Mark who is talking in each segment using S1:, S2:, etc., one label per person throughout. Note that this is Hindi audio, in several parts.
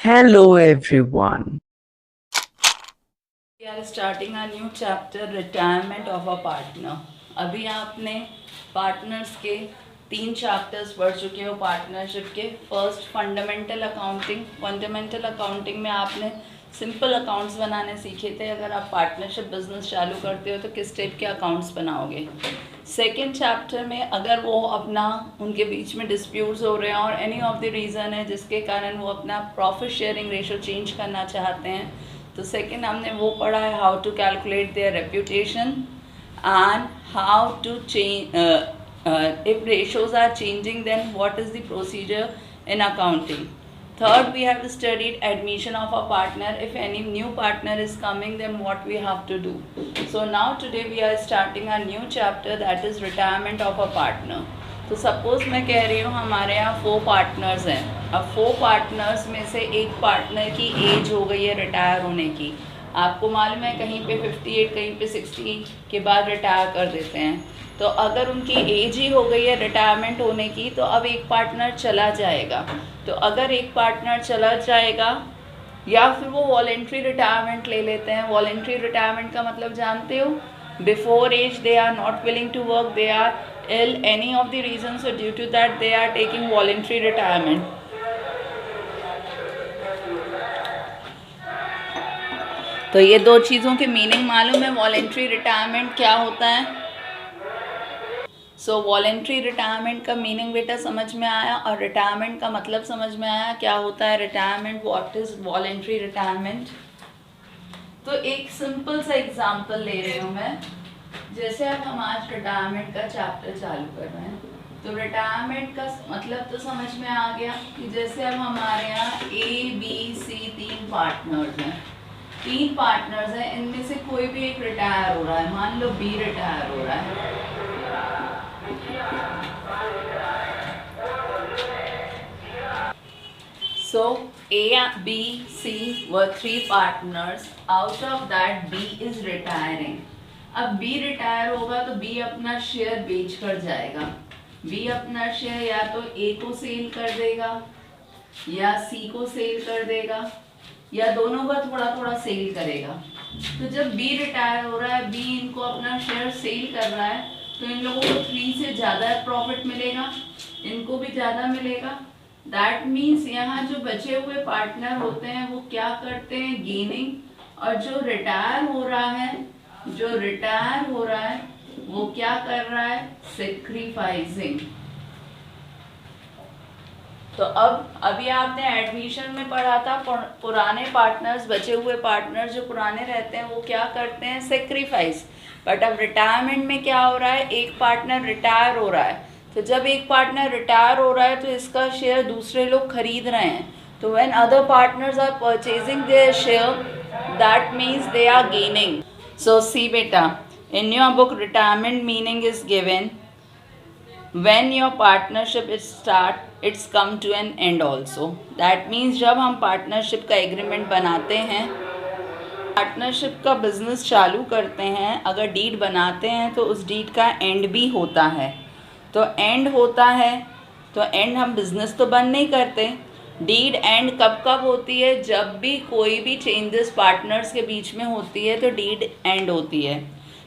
S1: Hello everyone.
S2: We are starting a new chapter, retirement of a partner. अभी आपने पार्टनर्स के 3 चैप्टर्स पढ़ चुके हो पार्टनरशिप के। फर्स्ट फंडामेंटल अकाउंटिंग में आपने सिंपल अकाउंट्स बनाने सीखे थे। अगर आप पार्टनरशिप बिजनेस चालू करते हो तो किस टाइप के अकाउंट्स बनाओगे। सेकेंड चैप्टर में अगर वो अपना उनके बीच में डिस्प्यूट्स हो रहे हैं और एनी ऑफ द रीज़न है जिसके कारण वो अपना प्रॉफिट शेयरिंग रेशो चेंज करना चाहते हैं, तो सेकेंड हमने वो पढ़ा है how to calculate their reputation and how to change if ratios are changing, then what is the procedure in accounting. Third, we have studied admission of a partner. If any new partner is coming, then what we have to do. So now today we are starting a new chapter, that is retirement of a partner. तो सपोज मैं कह रही हूँ हमारे यहाँ 4 पार्टनर्स हैं। अब 4 पार्टनर्स में से एक पार्टनर की एज हो गई है रिटायर होने की। आपको मालूम है कहीं पे 58 कहीं पे 60 के बाद रिटायर कर देते हैं। तो अगर उनकी एज ही हो गई है रिटायरमेंट होने की, तो अब एक पार्टनर चला जाएगा। तो अगर एक पार्टनर चला जाएगा या फिर वो वॉलेंट्री रिटायरमेंट ले लेते हैं। वॉलेंट्री रिटायरमेंट का मतलब जानते हो, before as they are not willing to work, they are ill, any of the reasons, so due to that they are taking voluntary retirement. तो ये 2 चीज़ों के मीनिंग मालूम है। वॉलेंट्री रिटायरमेंट क्या होता है? सो वॉलेंट्री रिटायरमेंट का मीनिंग बेटा समझ में आया, और रिटायरमेंट का मतलब समझ में आया क्या होता है retirement, what is voluntary retirement. तो एक सिंपल सा एग्जांपल ले रही हूँ मैं। जैसे अब हम आज रिटायरमेंट का चैप्टर चालू कर रहे हैं, तो रिटायरमेंट का मतलब तो समझ में आ गया कि जैसे अब हमारे यहाँ ABC 3 पार्टनर्स हैं। 3 पार्टनर्स हैं, इनमें से कोई भी एक रिटायर हो रहा है। मान लो B रिटायर हो रहा है। So A, B, C were 3 partners. Out of that B is retiring. अब B रिटायर होगा तो B अपना शेयर बेच कर जाएगा। B अपना शेयर या तो A को सेल कर देगा या C को सेल कर देगा या दोनों का थोड़ा थोड़ा सेल करेगा। तो जब B रिटायर हो रहा है, B इनको अपना शेयर सेल कर रहा है, तो इन लोगों को 3 से ज़्यादा प्रॉफिट मिलेगा, इनको भी ज़्यादा मिलेगा। दैट मीन्स यहाँ जो बचे हुए पार्टनर होते हैं वो क्या करते हैं, गेनिंग। और जो रिटायर हो रहा है वो क्या कर रहा है, सेक्रीफाइसिंग। तो अब अभी आपने एडमिशन में पढ़ा था पुराने पार्टनर्स, बचे हुए पार्टनर्स जो पुराने रहते हैं वो क्या करते हैं, सेक्रीफाइस। बट अब रिटायरमेंट में क्या हो रहा है, एक पार्टनर रिटायर हो रहा है। तो जब एक पार्टनर रिटायर हो रहा है तो इसका शेयर दूसरे लोग खरीद रहे हैं। तो when other partners are purchasing their share, that means they are gaining. So see बेटा, in your book retirement meaning is given when your partnership is start, it's come to an end also. That means जब हम पार्टनरशिप का एग्रीमेंट बनाते हैं, पार्टनरशिप का बिजनेस चालू करते हैं, अगर डीड बनाते हैं तो उस डीड का एंड भी होता है। तो एंड होता है तो एंड हम बिजनेस तो बंद नहीं करते। डीड एंड कब कब होती है, जब भी कोई भी चेंजेस पार्टनर्स के बीच में होती है तो डीड एंड होती है।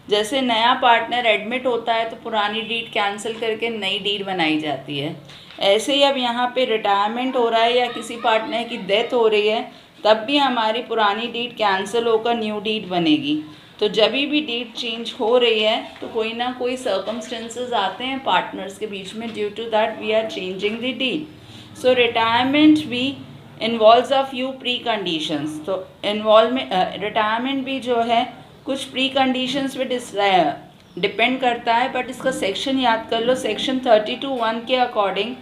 S2: जैसे नया पार्टनर एडमिट होता है तो पुरानी डीड कैंसिल करके नई डीड बनाई जाती है। ऐसे ही अब यहाँ पे रिटायरमेंट हो रहा है या किसी पार्टनर की डेथ हो रही है, तब भी हमारी पुरानी डीड कैंसिल होकर न्यू डीड बनेगी। तो जब भी डीड चेंज हो रही है तो कोई ना कोई सर्कमस्टेंसेस आते हैं पार्टनर्स के बीच में, due to that we are changing the deed. So retirement भी involves a few preconditions. तो रिटायरमेंट भी जो है कुछ प्री कंडीशंस पे डिपेंड करता है, बट इसका सेक्शन याद कर लो। सेक्शन 32(1) के अकॉर्डिंग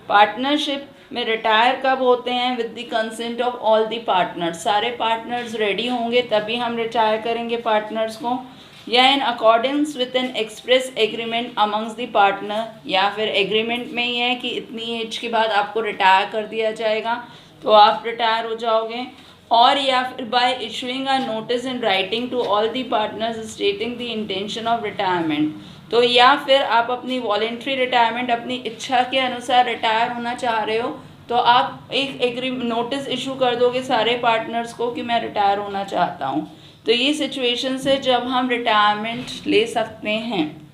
S2: पार्टनरशिप में रिटायर कब होते हैं, with the consent of all the partners. सारे पार्टनर्स रेडी होंगे तभी हम रिटायर करेंगे पार्टनर्स को, या in accordance with N express agreement amongst the partner, या फिर एग्रीमेंट में ही है कि इतनी एज के बाद आपको रिटायर कर दिया जाएगा तो आप रिटायर हो जाओगे, और या फिर by issuing a notice in writing to all the partners stating the intention of retirement. तो या फिर आप अपनी वॉलेंट्री रिटायरमेंट अपनी इच्छा के अनुसार रिटायर होना चाह रहे हो तो आप एक नोटिस इशू कर दोगे सारे पार्टनर्स को कि मैं रिटायर होना चाहता हूँ। तो ये सिचुएशन से जब हम रिटायरमेंट ले सकते हैं।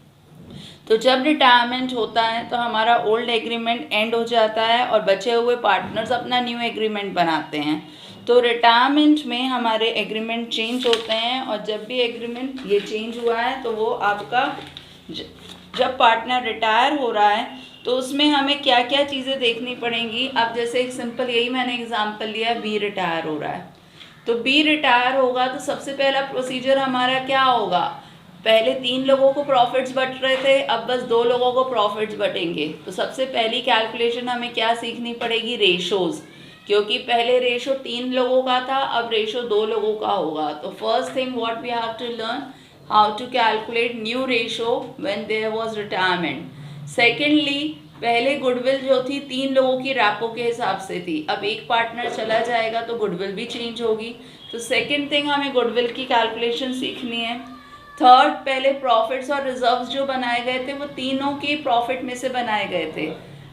S2: तो जब रिटायरमेंट होता है तो हमारा ओल्ड एग्रीमेंट एंड हो जाता है और बचे हुए पार्टनर्स अपना न्यू एग्रीमेंट बनाते हैं। तो रिटायरमेंट में हमारे एग्रीमेंट चेंज होते हैं, और जब भी एग्रीमेंट ये चेंज हुआ है तो वो आपका जब पार्टनर रिटायर हो रहा है तो उसमें हमें क्या क्या चीज़ें देखनी पड़ेंगी। अब जैसे एक सिंपल यही मैंने एग्जांपल लिया, बी रिटायर हो रहा है, तो बी रिटायर होगा तो सबसे पहला प्रोसीजर हमारा क्या होगा, पहले 3 लोगों को प्रॉफिट्स बट रहे थे, अब बस 2 लोगों को प्रॉफिट्स बटेंगे। तो सबसे पहली कैलकुलेशन हमें क्या सीखनी पड़ेगी, रेशोज़, क्योंकि पहले रेशो 3 लोगों का था, अब रेशो 2 लोगों का होगा। तो first thing what we have to learn, how to calculate new ratio when there was retirement. Secondly, पहले गुडविल जो थी 3 लोगों की रैपो के हिसाब से थी, अब एक पार्टनर चला जाएगा तो गुडविल भी चेंज होगी। तो सेकेंड थिंग हमें गुडविल की कैलकुलेशन सीखनी है। थर्ड, पहले प्रॉफिट्स और रिजर्व्स जो बनाए गए थे वो तीनों के प्रॉफिट में से बनाए गए थे।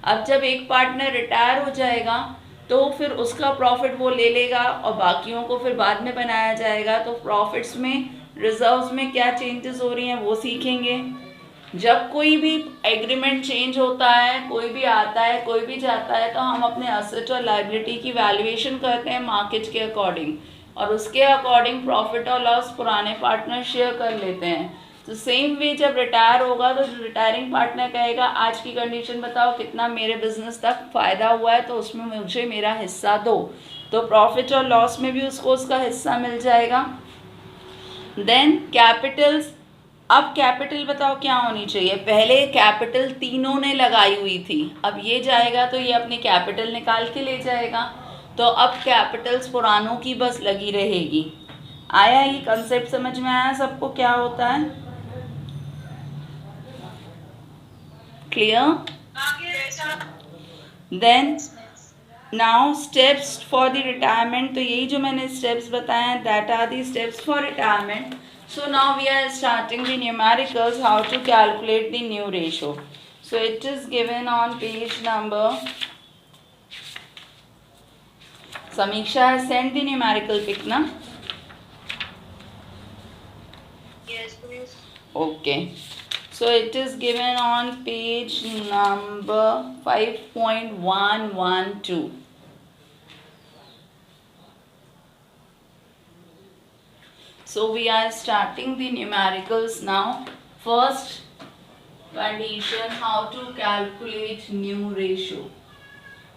S2: अब जब एक पार्टनर रिटायर हो जाएगा तो फिर उसका प्रॉफिट वो ले लेगा और बाकियों को फिर बाद में बनाया जाएगा। तो प्रॉफिट्स में, रिजर्व्स में क्या चेंजेस हो रही हैं वो सीखेंगे। जब कोई भी एग्रीमेंट चेंज होता है, कोई भी आता है, कोई भी जाता है, तो हम अपने एसेट और लायबिलिटी की वैल्यूएशन करते हैं मार्केट के अकॉर्डिंग, और उसके अकॉर्डिंग प्रॉफिट और लॉस पुराने पार्टनर शेयर कर लेते हैं। तो सेम वे जब रिटायर होगा तो रिटायरिंग पार्टनर कहेगा आज की कंडीशन बताओ कितना मेरे बिजनेस तक फ़ायदा हुआ है, तो उसमें मुझे मेरा हिस्सा दो। तो प्रॉफिट और लॉस में भी उसको उसका हिस्सा मिल जाएगा। देन कैपिटल्स, अब कैपिटल बताओ क्या होनी चाहिए, पहले कैपिटल तीनों ने लगाई हुई थी, अब ये जाएगा तो ये अपनी कैपिटल निकाल के ले जाएगा। तो अब कैपिटल्स पुरानों की बस लगी रहेगी। आया ये कंसेप्ट समझ में आया सबको क्या होता है, clear? Then now steps for the retirement, तो यही जो मैंने स्टेप्स बताए हैं, that are the steps for retirement. So now we are starting the numericals, how to calculate the new ratio. So it is given on page number, Samiksha has sent the numerical pic, na?
S3: Yes, please.
S2: Okay. So it is given on page number 5.112. So we are starting the numericals now. First condition, how to calculate new ratio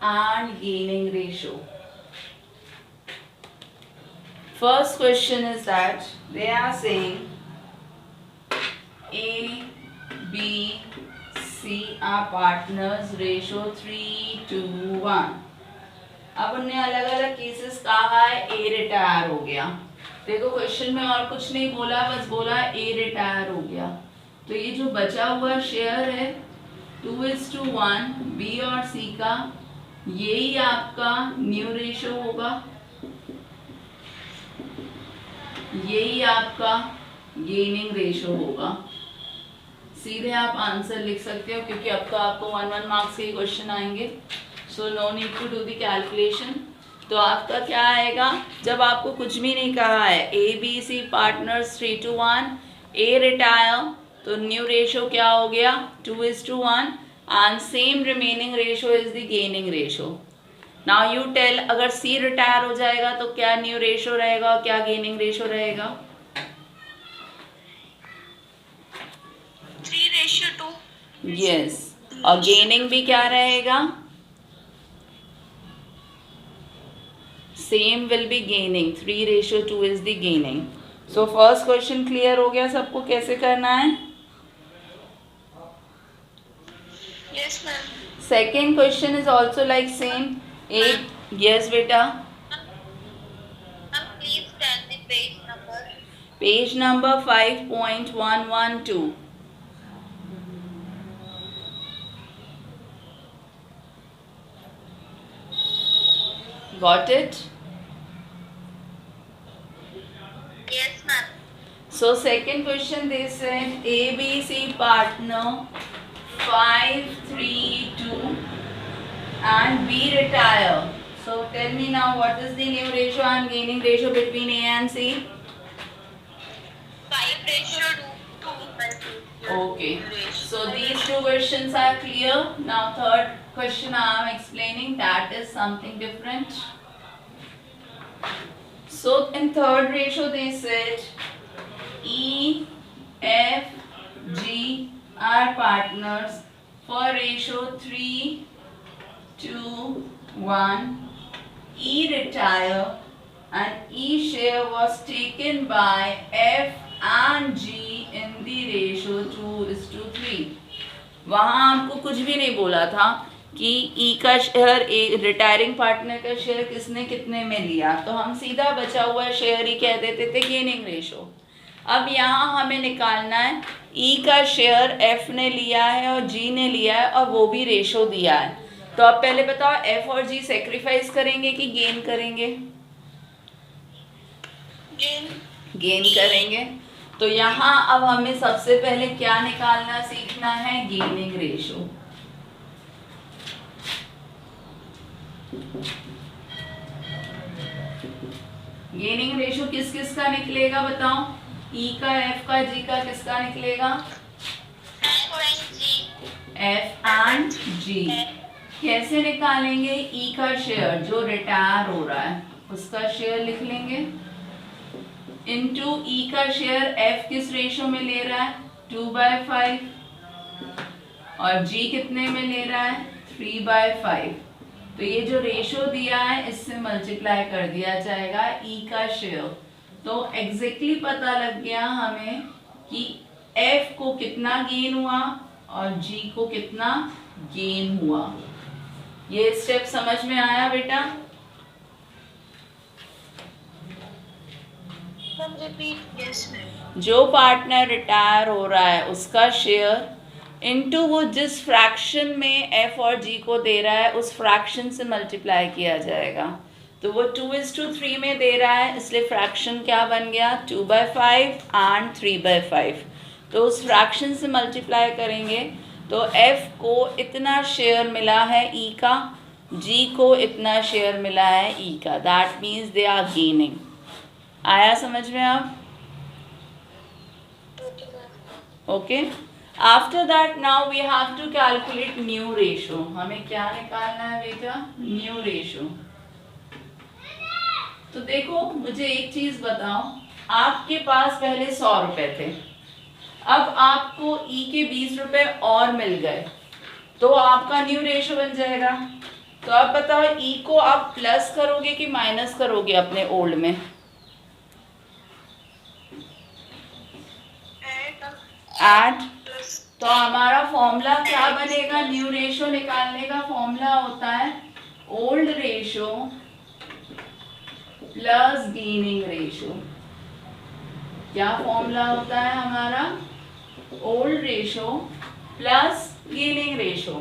S2: and gaining ratio. First question is that they are saying A, B, C are partners, ratio 3:1. अब उन्होंने अलग अलग केसेस कहा है, A रिटायर हो गया, देखो क्वेश्चन में और कुछ नहीं बोला, बस बोला ए रिटायर हो गया, तो ये जो बचा हुआ शेयर है 2:1 बी और सी का, यही आपका न्यू रेशो होगा, यही आपका गेनिंग रेशो होगा। सीधे आप आंसर लिख सकते हो क्योंकि अब तो आपको 1 मार्क्स के क्वेश्चन आएंगे, so no need to do the calculation. तो आपका क्या आएगा, जब आपको कुछ भी नहीं कहा है, A B C partners 3:1, A retire, तो न्यू रेशो क्या हो गया 2:1, and same remaining ratio is the gaining ratio. Now you tell, अगर सी रिटायर हो जाएगा तो क्या न्यू रेशो रहेगा और क्या गेनिंग रेशो रहेगा?
S3: 3:2।
S2: यस, और गेनिंग भी क्या रहेगा, same will be gaining, 3:2 is the gaining. So first question clear हो गया सबको कैसे करना है?
S3: Yes ma'am.
S2: Second question is also like same, ah, yes बेटा,
S3: please tell the page number.
S2: Page number 5.112। Got it?
S3: Yes ma'am.
S2: So second question they said ABC partner 5:3:2 and B retire. So tell me now, what is the new ratio and gaining ratio between A and C?
S3: 5:2.
S2: Okay. So these two questions are clear. Now third question I am explaining, that is something different. So in third ratio they said E, F, G are partners for ratio 3:1. E retire and E share was taken by F and G in the ratio 2:3. वहाँ आपको कुछ भी नहीं बोला था कि ई का शेयर रिटायरिंग पार्टनर का शेयर किसने कितने में लिया, तो हम सीधा बचा हुआ शेयर ही कह देते थे गेनिंग रेशो। अब यहाँ हमें निकालना है ई का शेयर एफ ने लिया है और जी ने लिया है और वो भी रेशो दिया है। तो अब पहले बताओ एफ और जी सेक्रीफाइस करेंगे कि गेन करेंगे? गेन करेंगे। तो यहाँ अब हमें सबसे पहले क्या निकालना सीखना है? Gaining ratio. गेनिंग रेशो किस किस का निकलेगा बताओ? ई का, एफ का, जी का, किसका निकलेगा? एफ एंड जी। कैसे निकालेंगे? ई का शेयर जो रिटायर हो रहा है उसका शेयर लिख लेंगे इनटू ई का शेयर एफ किस रेशो में ले रहा है? 2/5 और जी कितने में ले रहा है? 3/5। तो ये जो रेशो दिया है इससे मल्टीप्लाई कर दिया जाएगा ई का शेयर। तो एग्जैक्टली पता लग गया हमें कि एफ को कितना गेन हुआ और जी को कितना गेन हुआ। ये स्टेप समझ में आया बेटा? जो पार्टनर रिटायर हो रहा है उसका शेयर इनटू वो जिस फ्रैक्शन में एफ और जी को दे रहा है उस फ्रैक्शन से मल्टीप्लाई किया जाएगा। तो वो 2:3 में दे रहा है इसलिए फ्रैक्शन क्या बन गया? 2/5 एंड 3/5। तो उस फ्रैक्शन से मल्टीप्लाई करेंगे तो एफ को इतना शेयर मिला है ई का, जी को इतना शेयर मिला है ई का। That means they are gaining. आया समझ में आप? Okay. After that now we have to calculate new ratio. हमें क्या निकालना है बेटा? New ratio. तो देखो मुझे एक चीज बताओ, आपके पास पहले 100 रुपए थे, अब आपको ई के 20 रुपए और मिल गए तो आपका न्यू रेशो बन जाएगा। तो अब बताओ ई को आप प्लस करोगे कि माइनस करोगे अपने ओल्ड में? ऐड। तो हमारा फॉर्मूला क्या बनेगा? न्यू रेशो निकालने का फॉर्मूला होता है old ratio plus gaining ratio. क्या फॉर्मूला होता है हमारा? Old ratio plus gaining ratio.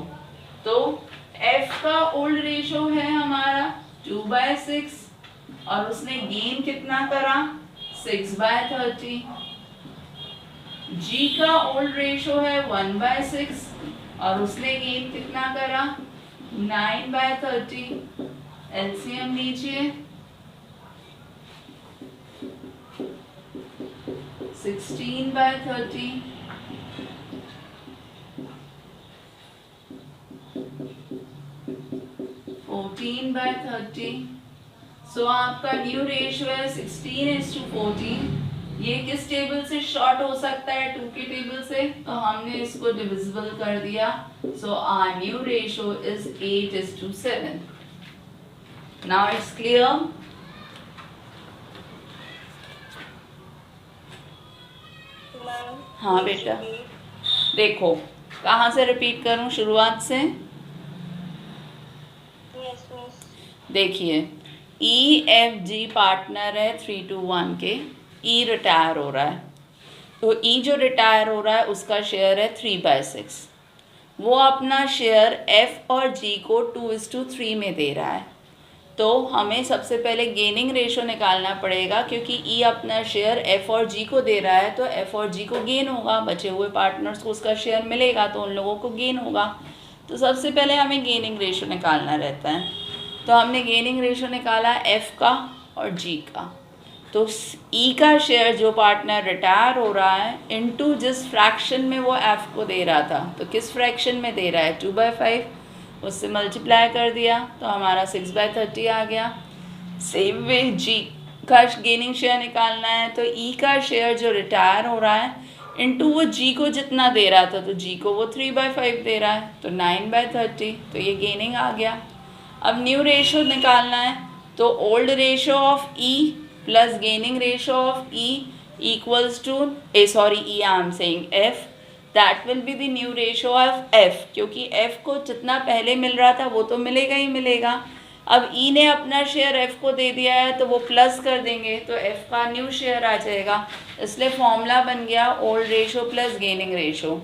S2: तो एफ का ओल्ड रेशो है हमारा 2/6 और उसने गेन कितना करा? 6/30। जी का ओल्ड रेशो है 1/6 और उसने गेन कितना करा? 9/30। एलसीएम लीजिए 16/30 14/30। सो आपका न्यू रेशो है 16:14। ये किस टेबल से शॉर्ट हो सकता है? 2 के टेबल से। तो हमने इसको डिविजिबल कर दिया। So our new ratio is 8:7। Now it's clear? हाँ बेटा। देखो कहाँ से रिपीट करूँ? शुरुआत से। देखिए ई एफ जी पार्टनर है 3:1 के। ई रिटायर हो रहा है तो ई जो रिटायर हो रहा है उसका शेयर है 3/6। वो अपना शेयर एफ और जी को 2:3 में दे रहा है। तो हमें सबसे पहले गेनिंग रेशो निकालना पड़ेगा क्योंकि ई अपना शेयर एफ और जी को दे रहा है तो एफ और जी को गेन होगा, बचे हुए पार्टनर्स को उसका शेयर मिलेगा तो उन लोगों को गेन होगा। तो सबसे पहले हमें गेनिंग रेशो निकालना रहता है। तो हमने गेनिंग रेशो निकाला F का और G का। तो E का शेयर जो पार्टनर रिटायर हो रहा है इनटू जिस फ्रैक्शन में वो F को दे रहा था, तो किस फ्रैक्शन में दे रहा है 2/5, उससे मल्टीप्लाई कर दिया तो हमारा 6/30 आ गया। सेम वे G का गेनिंग शेयर निकालना है, तो E का शेयर जो रिटायर हो रहा है इनटू वो G को जितना दे रहा था, तो G को वो 3/5 दे रहा है, तो 9/30, तो ये गेनिंग आ गया। अब न्यू रेशो निकालना है, तो old ratio of E plus gaining ratio of E equals to E I am saying F, that will be the new ratio of F, क्योंकि F को जितना पहले मिल रहा था वो तो मिलेगा ही मिलेगा। अब E ने अपना शेयर F को दे दिया है तो वो प्लस कर देंगे तो F का न्यू शेयर आ जाएगा, इसलिए फॉर्मूला बन गया old ratio plus gaining ratio.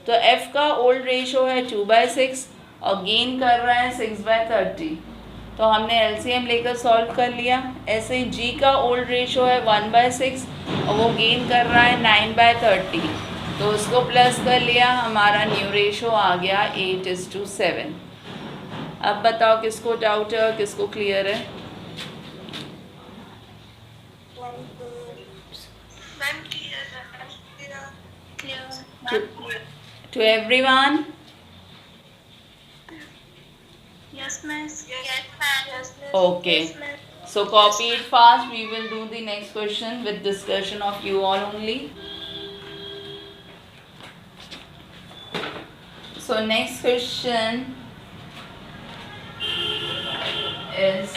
S2: तो F का ओल्ड रेशो है 2/6 और गेन कर रहा है 6/30, तो हमने LCM लेकर सॉल्व कर लिया। ऐसे ही G का ओल्ड रेशो है 1/6 और वो गेन कर रहा है 9/30, तो उसको प्लस कर लिया, हमारा न्यू रेशो आ गया 8:7। अब बताओ किसको डाउट है और किसको क्लियर है?
S3: Ma'am clear.
S2: To everyone?
S3: Yes, ma'am. Yes, ma'am.
S2: Okay. So copy it fast. We will do the next question with discussion of you all only. So next question is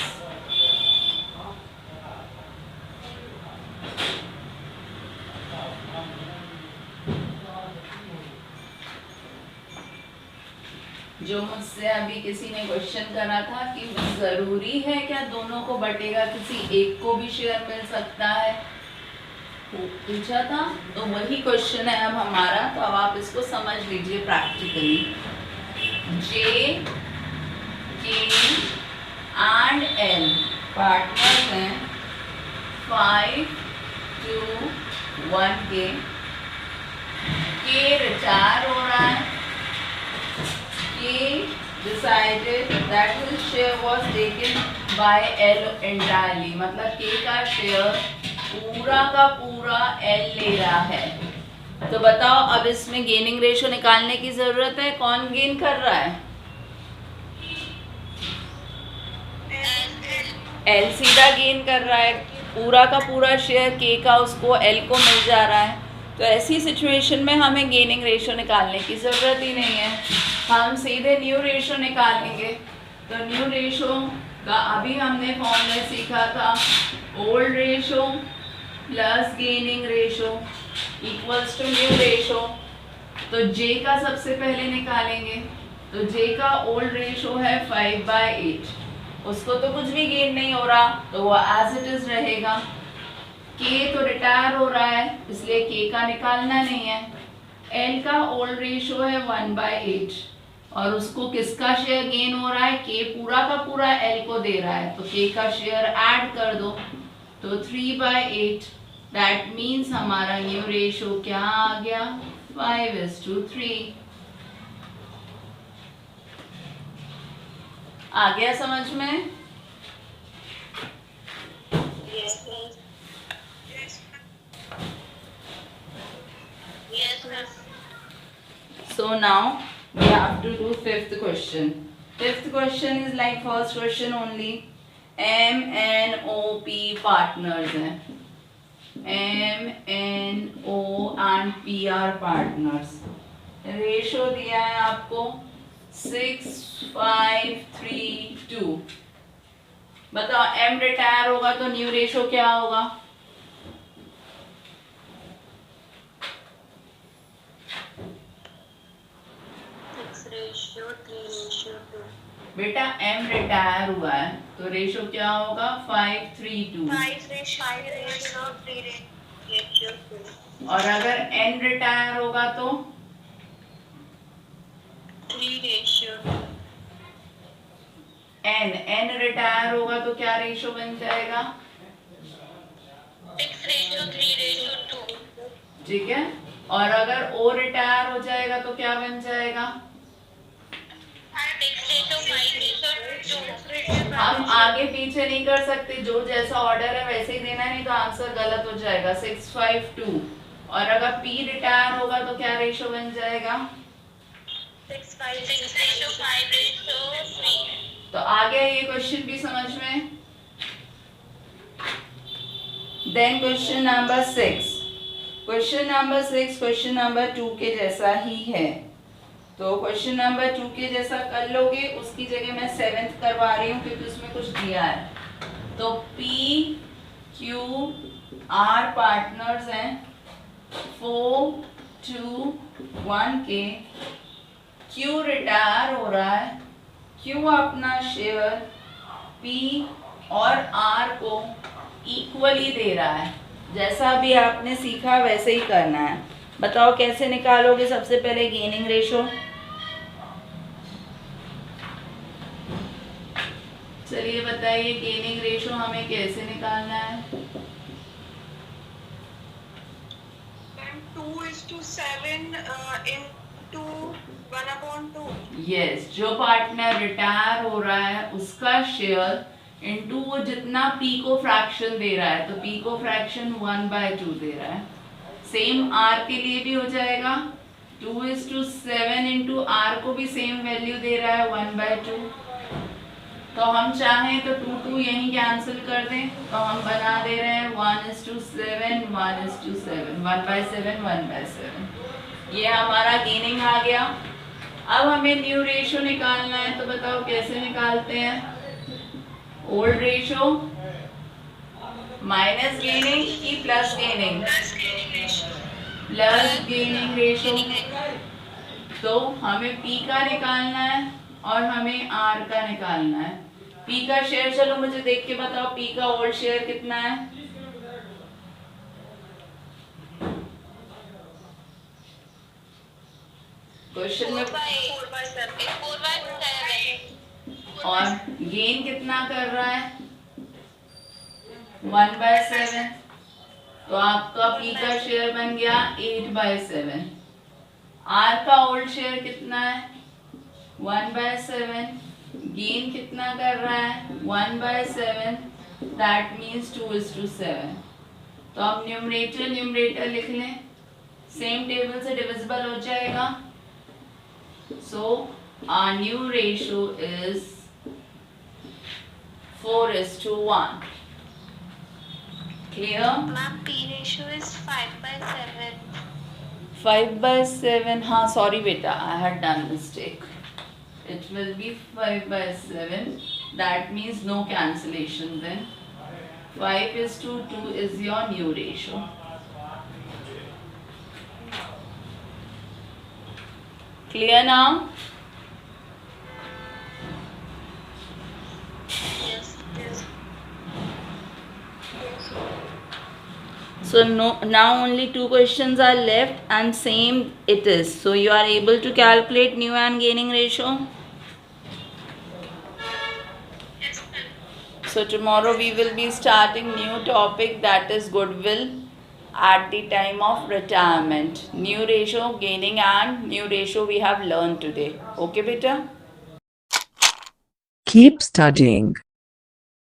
S2: जो मुझसे अभी किसी ने क्वेश्चन करा था कि ज़रूरी है क्या दोनों को बटेगा, किसी एक को भी शेयर मिल सकता है, पूछा था। तो वही क्वेश्चन है अब हमारा, तो अब आप इसको समझ लीजिए practically. J, K and L partners हैं 5, 2, 1 के। K रिटायर हो रहा है, K decided that his share was taken by L entirely, मतलब K का शेयर पूरा का पूरा L ले रहा है। तो बताओ अब इसमें गेनिंग रेशो निकालने की जरूरत है, कौन गेन कर रहा है? L सीधा गेन कर रहा है, पूरा का पूरा शेयर K का उसको L को मिल जा रहा है। तो ऐसी सिचुएशन में हमें गेनिंग रेशो निकालने की ज़रूरत ही नहीं है, हम सीधे न्यू रेशो निकालेंगे। तो न्यू रेशो का अभी हमने फॉर्मूला सीखा था, old ratio plus gaining ratio equals to new ratio. तो J का सबसे पहले निकालेंगे, तो J का ओल्ड रेशो है 5/8, उसको तो कुछ भी गेन नहीं हो रहा तो वो एज इट इज रहेगा। K तो रिटायर हो रहा है इसलिए K का निकालना नहीं है। L का ओल्ड रेशो है 1/8 और उसको किसका शेयर गेन हो रहा है, K पूरा का पूरा L को दे रहा है, तो K का शेयर ऐड कर दो तो 3/8, दैट मीन्स हमारा न्यू रेशो क्या आ गया 5:3। आ गया समझ में? So now we have to do fifth question. Fifth question is like first question only. MNOP partners हैं, MNO and PR partners। Ratio दिया है आपको 6:5:3:2। बताओ M रिटायर होगा तो न्यू रेशो क्या होगा? बेटा M रिटायर हुआ है तो रेशो क्या होगा 5:3:2। और अगर N रिटायर होगा तो
S3: 3:2।
S2: N रिटायर होगा तो क्या रेशो बन जाएगा?
S3: 6:3:2।
S2: ठीक है, और अगर O रिटायर हो जाएगा तो क्या बन जाएगा? हम आगे पीछे नहीं कर सकते, जो जैसा ऑर्डर है वैसे ही देना, नहीं तो आंसर गलत हो जाएगा। 652। और अगर पी रिटायर होगा तो क्या रेशो बन जाएगा?
S3: 6:5
S2: तो आ गया ये क्वेश्चन भी समझ में। Then question number 6। Question number 6 question number 2 के जैसा ही है, तो क्वेश्चन नंबर 2 के जैसा कर लोगे, उसकी जगह मैं 7th करवा रही हूँ क्योंकि उसमें कुछ दिया है। तो पी क्यू आर पार्टनर्स हैं 4 2 1 के। क्यू रिटायर हो रहा है, क्यू अपना शेयर पी और आर को इक्वली दे रहा है। जैसा भी आपने सीखा वैसे ही करना है। बताओ कैसे निकालोगे? सबसे पहले गेनिंग रेशो। चलिए बताइए, गेनिंग रेशो हमें कैसे निकालना है?
S3: 2:7 into 1/2.
S2: यस, जो पार्टनर रिटायर हो रहा है उसका शेयर इनटू वो जितना पी को फ्रैक्शन दे रहा है, तो पी को फ्रैक्शन 1/2 दे रहा है। सेम आर के लिए भी हो जाएगा। 2:7 इंटू आर को भी सेम वैल्यू दे रहा है 1/2। तो हम चाहें तो 2 यहीं कैंसिल कर दें, तो हम बना दे रहे हैं 1:7 1:7 1/7 1/7। ये हमारा गेनिंग आ गया। अब हमें न्यू रेशो निकालना है, तो बताओ कैसे निकालते हैं? ओल्ड रेशो माइनस गेनिंग की plus gaining? Plus gaining ratio. तो हमें पी का निकालना है और हमें आर का निकालना है। पी का शेयर, चलो मुझे देख के बताओ पी का ओल्ड शेयर कितना है? क्वेश्चन में
S3: 4/7
S2: और गेन कितना कर रहा है? 1/7। तो आपका पी का शेयर बन गया 8/7। आर का ओल्ड शेयर कितना है? 1/7। गेन कितना कर रहा है? 1/7। That means 2:7। तो अब न्यूमरेटर लिख लें, सेम टेबल से डिविजिबल हो जाएगा। सो our new ratio is 4:1. Clear?
S3: Ma'am, P ratio is 5/7.
S2: 5/7. हाँ, sorry beta, I had done mistake. It will be 5/7. That means no cancellation then. 5:2 is your new ratio. Clear now?
S3: Yes.
S2: So now only 2 questions are left and same it is. So you are able to calculate new and gaining ratio.
S3: Yes, ma'am.
S2: So tomorrow we will be starting new topic, that is goodwill at the time of retirement. New ratio, gaining and new ratio we have learned today. Okay beta?
S1: Keep studying.